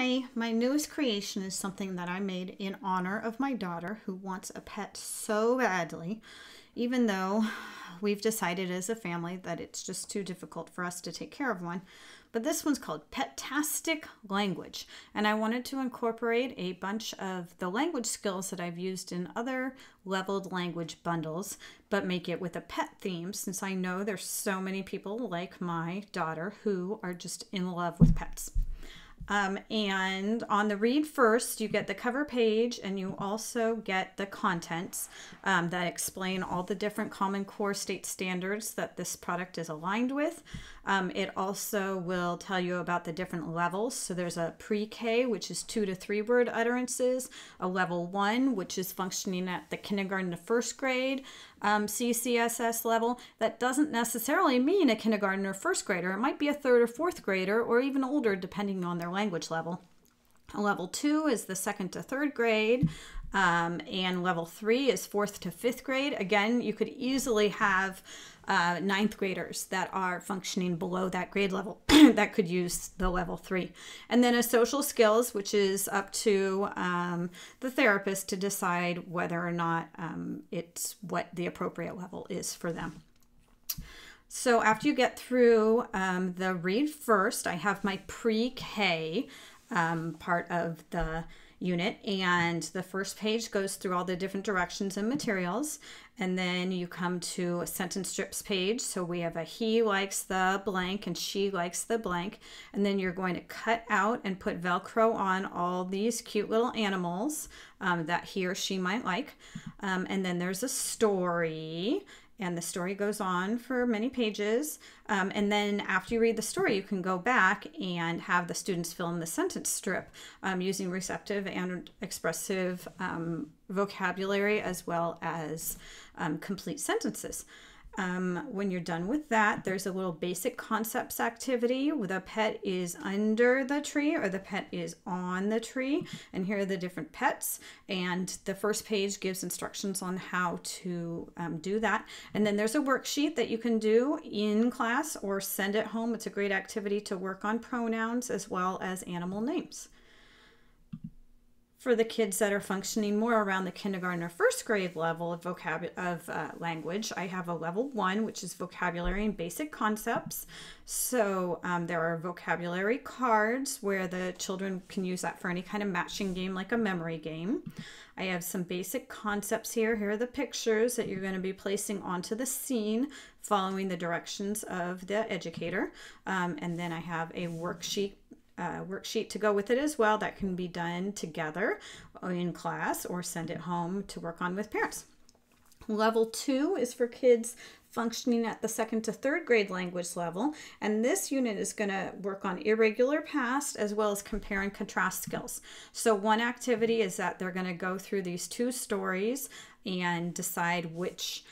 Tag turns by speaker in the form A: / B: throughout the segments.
A: Hi, my newest creation is something that I made in honor of my daughter who wants a pet so badly, even though we've decided as a family that it's just too difficult for us to take care of one. But this one's called Petastic Language, and I wanted to incorporate a bunch of the language skills that I've used in other leveled language bundles, but make it with a pet theme, since I know there's so many people like my daughter who are just in love with pets. And on the read first, you get the cover page, and you also get the contents that explain all the different Common Core state standards that this product is aligned with. It also will tell you about the different levels. So there's a pre-K, which is 2 to 3 word utterances, a level 1, which is functioning at the kindergarten to first grade CCSS level. That doesn't necessarily mean a kindergarten or first grader. It might be a third or fourth grader, or even older, depending on their language level. Level 2 is the second to third grade, and level 3 is fourth to fifth grade. Again, you could easily have ninth graders that are functioning below that grade level that could use the level 3. And then a social skills, which is up to the therapist to decide whether or not it's what the appropriate level is for them. So after you get through the read first, I have my pre-K part of the unit, and the first page goes through all the different directions and materials, and then you come to a sentence strips page. So we have a he likes the blank and she likes the blank, and then you're going to cut out and put Velcro on all these cute little animals that he or she might like, and then there's a story. And the story goes on for many pages. And then after you read the story, you can go back and have the students fill in the sentence strip using receptive and expressive vocabulary, as well as complete sentences. When you're done with that, there's a little basic concepts activity where the pet is under the tree or the pet is on the tree. And here are the different pets. And the first page gives instructions on how to do that. And then there's a worksheet that you can do in class or send it home. It's a great activity to work on pronouns as well as animal names. For the kids that are functioning more around the kindergarten or first grade level of language, I have a level 1, which is vocabulary and basic concepts. So there are vocabulary cards where the children can use that for any kind of matching game, like a memory game. I have some basic concepts here. Here are the pictures that you're going to be placing onto the scene, following the directions of the educator. And then I have a worksheet to go with it as well that can be done together in class or send it home to work on with parents. Level 2 is for kids functioning at the second to third grade language level, and this unit is going to work on irregular past as well as compare and contrast skills. So one activity is that they're going to go through these 2 stories and decide which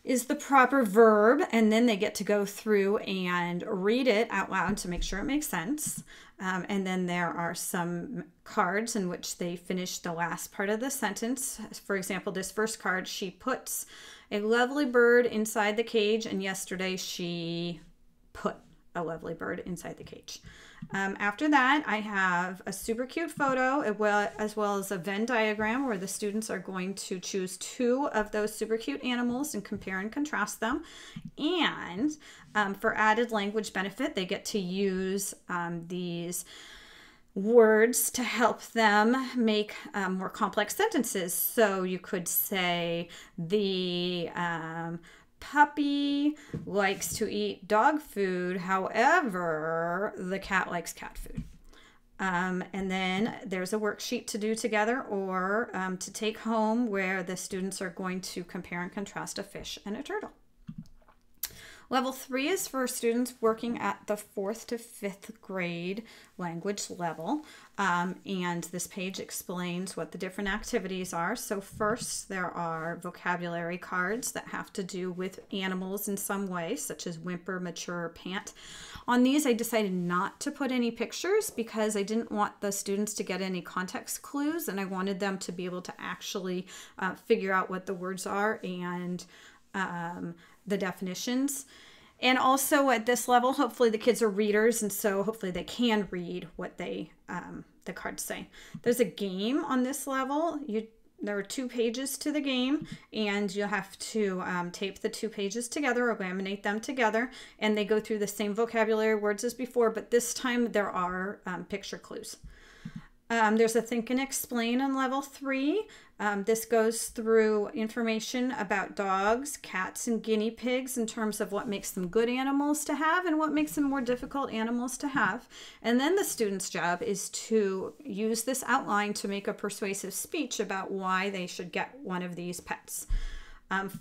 A: is the proper verb, and then they get to go through and read it out loud to make sure it makes sense. And then there are some cards in which they finish the last part of the sentence. For example, this first card, she puts a lovely bird inside the cage, and yesterday she put a lovely bird inside the cage. After that, I have a super cute photo as well as a Venn diagram where the students are going to choose 2 of those super cute animals and compare and contrast them. And for added language benefit, they get to use these words to help them make more complex sentences. So you could say the puppy likes to eat dog food, however, the cat likes cat food. And then there's a worksheet to do together or to take home where the students are going to compare and contrast a fish and a turtle. Level 3 is for students working at the 4th to 5th grade language level. And this page explains what the different activities are. So first, there are vocabulary cards that have to do with animals in some way, such as whimper, mature, pant. On these, I decided not to put any pictures because I didn't want the students to get any context clues, and I wanted them to be able to actually figure out what the words are and the definitions. And also at this level, hopefully the kids are readers, and so hopefully they can read what they the cards say. There's a game on this level. There are 2 pages to the game, and you'll have to tape the 2 pages together or laminate them together, and they go through the same vocabulary words as before, but this time there are picture clues. There's a think and explain on level 3. This goes through information about dogs, cats, and guinea pigs in terms of what makes them good animals to have and what makes them more difficult animals to have. And then the student's job is to use this outline to make a persuasive speech about why they should get one of these pets.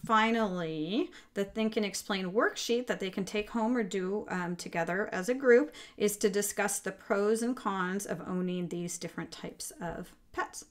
A: Finally, the Think and Explain worksheet that they can take home or do together as a group is to discuss the pros and cons of owning these different types of pets.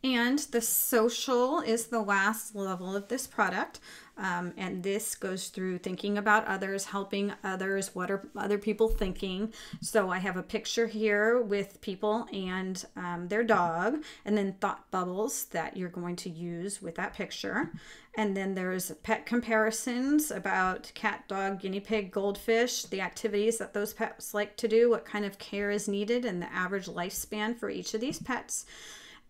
A: And the social is the last level of this product. And this goes through thinking about others, helping others, what are other people thinking. So I have a picture here with people and their dog, and then thought bubbles that you're going to use with that picture. And then there's pet comparisons about cat, dog, guinea pig, goldfish, the activities that those pets like to do, what kind of care is needed, and the average lifespan for each of these pets.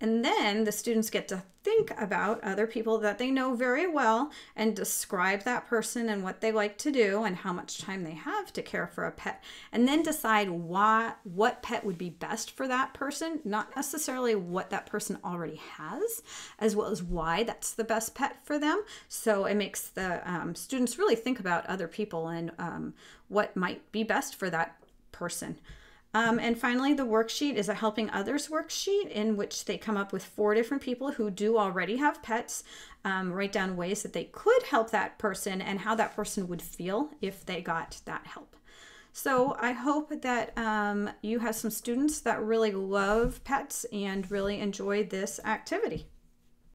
A: And then the students get to think about other people that they know very well and describe that person and what they like to do and how much time they have to care for a pet. And then decide what pet would be best for that person, not necessarily what that person already has, as well as why that's the best pet for them. So it makes the students really think about other people and what might be best for that person. And finally, the worksheet is a helping others worksheet in which they come up with 4 different people who do already have pets, write down ways that they could help that person and how that person would feel if they got that help. So I hope that you have some students that really love pets and really enjoy this activity.